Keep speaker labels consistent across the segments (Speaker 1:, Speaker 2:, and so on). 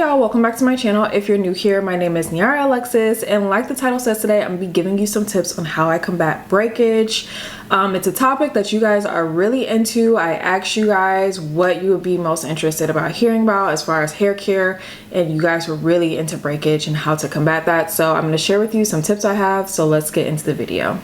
Speaker 1: y'all, welcome back to my channel. If you're new here, my name is Niara Alexis, and like the title says today, I'm gonna be giving you some tips on how I combat breakage. It's a topic that you guys are really into. I asked you guys what you would be most interested about hearing about as far as hair care, and you guys were really into breakage and how to combat that. So I'm gonna share with you some tips I have, so let's get into the video.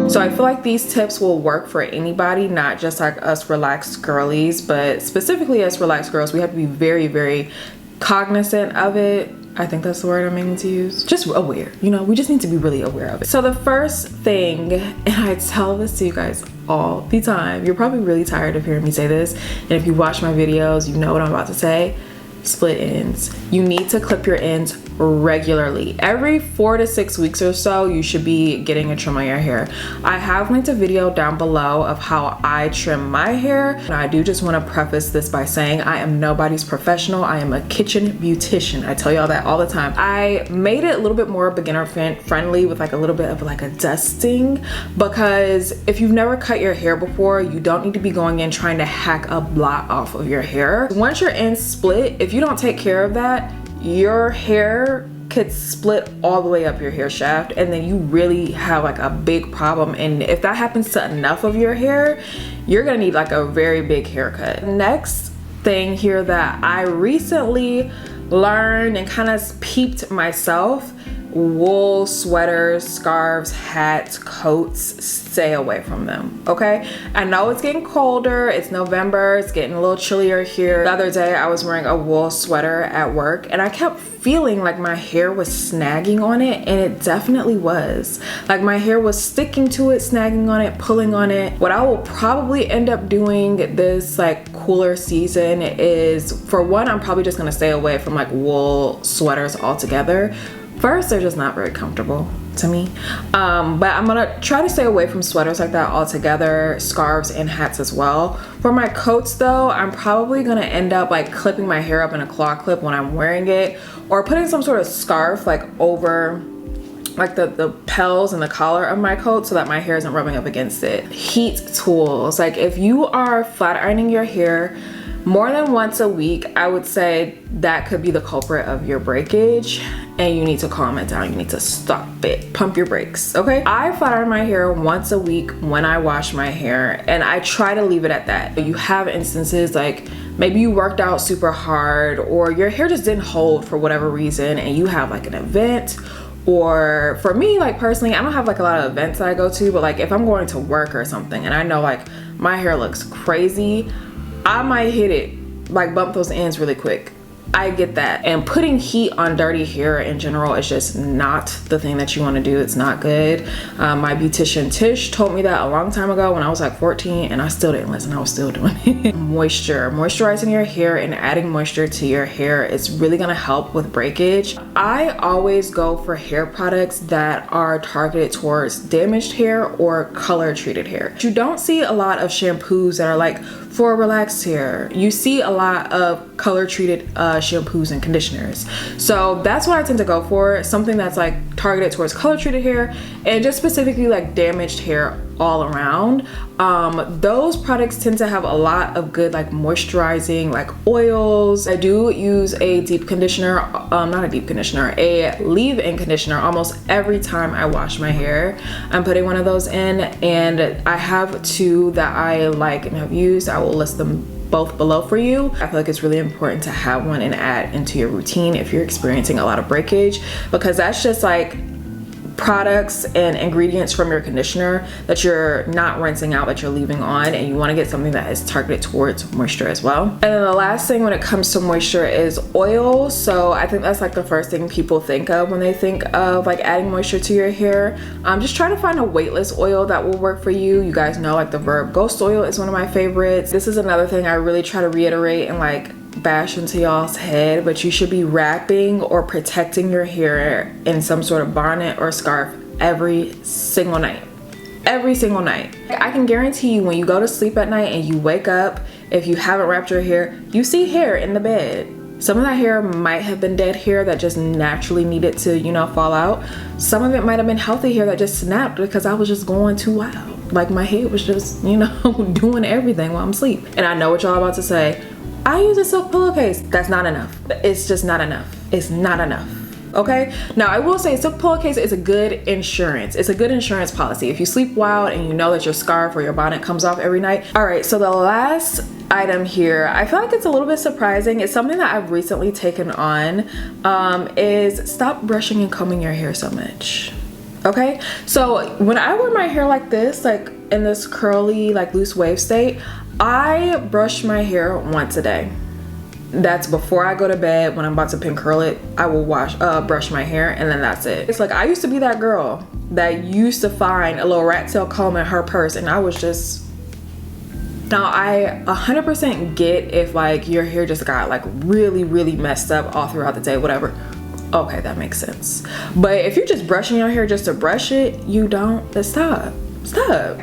Speaker 1: So I feel like these tips will work for anybody, not just like us relaxed girlies, but specifically as relaxed girls, we have to be very, very cognizant of it. I think that's the word I'm aiming to use. Just aware, you know, we just need to be really aware of it. So the first thing, and I tell this to you guys all the time, you're probably really tired of hearing me say this, and if you watch my videos, you know what I'm about to say. Split ends. You need to clip your ends regularly. Every 4 to 6 weeks or so, you should be getting a trim on your hair. I have linked a video down below of how I trim my hair. And I do just want to preface this by saying I am nobody's professional. I am a kitchen beautician. I tell y'all that all the time. I made it a little bit more beginner friendly with like a little bit of like a dusting, because if you've never cut your hair before, you don't need to be going in trying to hack a blot off of your hair. Once your ends split, if you don't take care of that, your hair could split all the way up your hair shaft, and then you really have like a big problem. And if that happens to enough of your hair, you're gonna need like a very big haircut. Next thing here that I recently learned and kind of peeped myself: wool sweaters, scarves, hats, coats, stay away from them, okay? I know it's getting colder, it's November, it's getting a little chillier here. The other day I was wearing a wool sweater at work, and I kept feeling like my hair was snagging on it, and it definitely was. Like my hair was sticking to it, snagging on it, pulling on it. What I will probably end up doing this like cooler season is, for one, I'm probably just gonna stay away from like wool sweaters altogether. First, they're just not very comfortable to me, but I'm gonna try to stay away from sweaters like that altogether, scarves and hats as well. For my coats though, I'm probably gonna end up like clipping my hair up in a claw clip when I'm wearing it, or putting some sort of scarf like over like the pels and the collar of my coat so that my hair isn't rubbing up against it. Heat tools, like if you are flat ironing your hair more than once a week, I would say that could be the culprit of your breakage, and you need to calm it down. You need to stop it, pump your brakes, okay? I flat iron my hair once a week when I wash my hair, and I try to leave it at that. But you have instances like maybe you worked out super hard, or your hair just didn't hold for whatever reason, and you have like an event. Or for me, like personally, I don't have like a lot of events that I go to, but like if I'm going to work or something and I know like my hair looks crazy, I might hit it, like bump those ends really quick. I get that. And putting heat on dirty hair in general is just not the thing that you want to do. It's not good. My beautician Tish told me that a long time ago when I was like 14, and I still didn't listen. I was still doing it. Moisturizing your hair and adding moisture to your hair is really gonna help with breakage. I always go for hair products that are targeted towards damaged hair or color treated hair. You don't see a lot of shampoos that are like for relaxed hair. You see a lot of color treated shampoos and conditioners. So that's what I tend to go for, something that's like targeted towards color treated hair and just specifically like damaged hair all around. Those products tend to have a lot of good like moisturizing like oils. I do use a deep conditioner, not a deep conditioner, a leave-in conditioner almost every time I wash my hair. I'm putting one of those in, and I have two that I like and have used. I will list them both below for you. I feel like it's really important to have one and add into your routine if you're experiencing a lot of breakage, because that's just like products and ingredients from your conditioner that you're not rinsing out, that you're leaving on, and you want to get something that is targeted towards moisture as well. And then the last thing when it comes to moisture is oil. So I think that's like the first thing people think of when they think of like adding moisture to your hair. Just try to find a weightless oil that will work for you. You guys know like the Verb Ghost oil is one of my favorites. This is another thing I really try to reiterate and like bash into y'all's head, but you should be wrapping or protecting your hair in some sort of bonnet or scarf every single night. Every single night. I can guarantee you when you go to sleep at night and you wake up, if you haven't wrapped your hair, you see hair in the bed. Some of that hair might have been dead hair that just naturally needed to, you know, fall out. Some of it might have been healthy hair that just snapped because I was just going too wild. like my head was just, you know, doing everything while I'm asleep. And I know what y'all about to say. I use a silk pillowcase. That's not enough. It's just not enough. It's not enough. Okay, now I will say silk pillowcase is a good insurance. It's a good insurance policy if you sleep wild and you know that your scarf or your bonnet comes off every night. All right, so the last item here, I feel like it's a little bit surprising. It's something that I've recently taken on, is stop brushing and combing your hair so much. Okay, so when I wear my hair like this, like in this curly, like loose wave state, I brush my hair once a day. That's before I go to bed. When I'm about to pin curl it, I will brush my hair, and then that's it. It's like I used to be that girl that used to find a little rat tail comb in her purse, and I was just, now I 100% get if like your hair just got like really, really messed up all throughout the day, whatever. Okay, that makes sense. But if you're just brushing your hair just to brush it, you don't, then stop.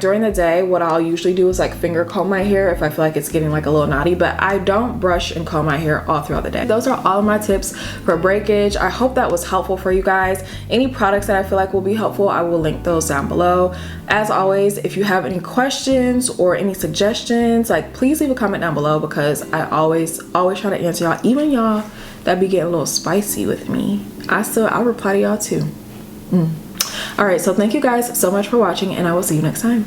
Speaker 1: During the day, what I'll usually do is like finger comb my hair if I feel like it's getting like a little knotty, but I don't brush and comb my hair all throughout the day. Those are all of my tips for breakage. I hope that was helpful for you guys. Any products that I feel like will be helpful, I will link those down below. As always, if you have any questions or any suggestions, like please leave a comment down below, because I always try to answer y'all, even y'all that be getting a little spicy with me. I'll reply to y'all too. All right, so thank you guys so much for watching, and I will see you next time.